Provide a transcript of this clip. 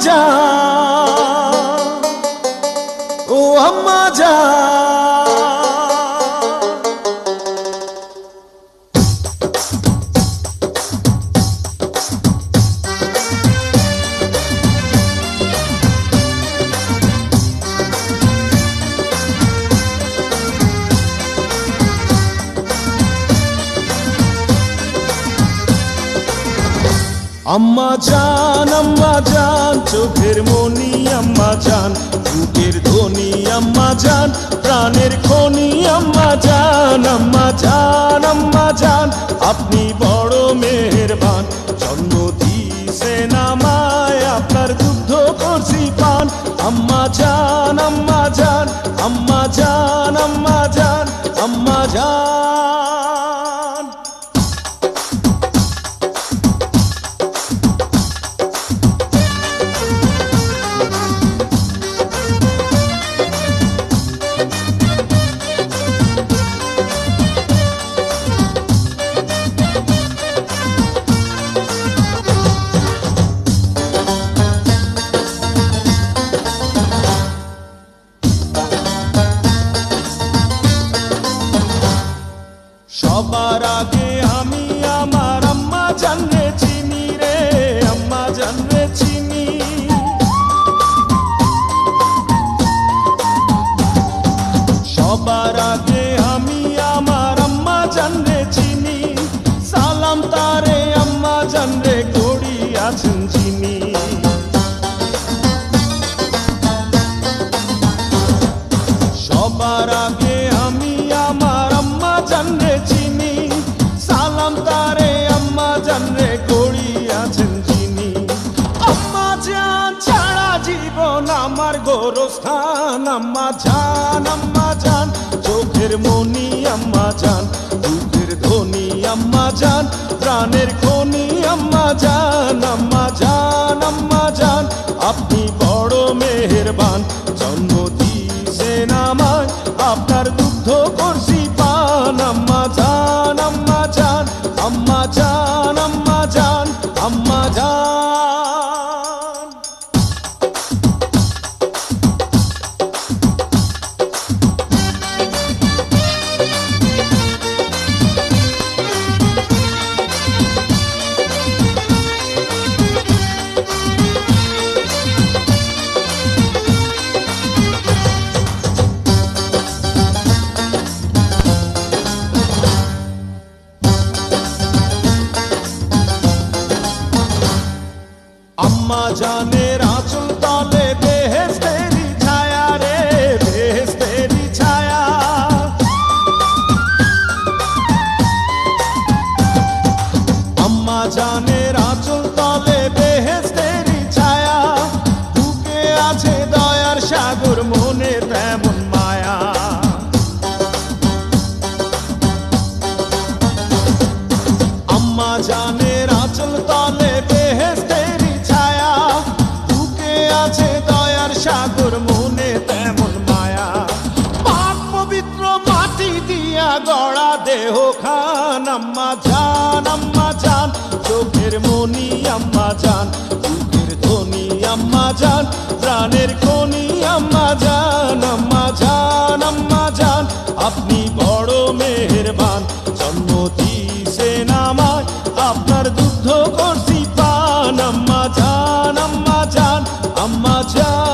জান, ও আম্মা জান। আম্মা জান চোখের মনি আম্মা জান, বুকের ধ্বনি আম্মা জান, প্রাণের খনি আম্মা জান। আম্মা জান আপনি বড় মেহেরবান, জন্ম দিয়েছেন আমায়, আপনার দুগ্ধ করছি পান। আম্মা জান আম্মা জান আম্মা জান আম্মা জান আম্মা জান। সবার আগে আমি আমার আম্মা জানরে চিনি রে, আম্মা জানরে চিনি। সবার আগে আমি আমার আম্মা জানরে চিনি, সালাম তারে আম্মা জানরে করি আছেন যিনি। সবার আগে আমি আমার আম্মা জানরে চিনি, সালাম তারে আম্মা জানরে করি আছেন যিনি। আম্মা জান ছাড়া জীবন আমার গোরস্থান। আম্মা জান চোখের মনি আম্মা জান, বুকের ধ্বনি আম্মা জান, প্রাণের খনি আম্মা জান। আম্মা জান আপনি বড় মেহেরবান, জন্ম দিয়েছেন আমায়, আপনার দুগ্ধ করছি পান। আম্মা জান আম্মা জান আম্মা জান আম্মা জান আম্মা জান। আম্মা জানের আঁচল তলে বেহেশতেরি ছায়া রে, বেহেশতেরি ছায়া। আম্মা জানের আঁচল তলে বেহেশতেরি ছায়া, বুকে আছে দয়ার সাগর, মনে তেমন মায়া। আম্মা জানের আঁচল তলে বেহেশতেরি ছায়া, বুকে আছে দয়ার সাগর, মনে তেমন মায়া। পাক পবিত্র মাটি দিয়া গড়া দেহ খান। আম্মা জান চোখের মনি আম্মা জান, বুকের ধ্বনি আম্মা জান, প্রাণের খনি আম্মা জান। আম্মা জান আপনি বড় মেহেরবান, জন্ম দিয়েছেন আমায়, আপনার দুগ্ধ করছি পান। আম্মা জান আম্মা জান আম্মা জান।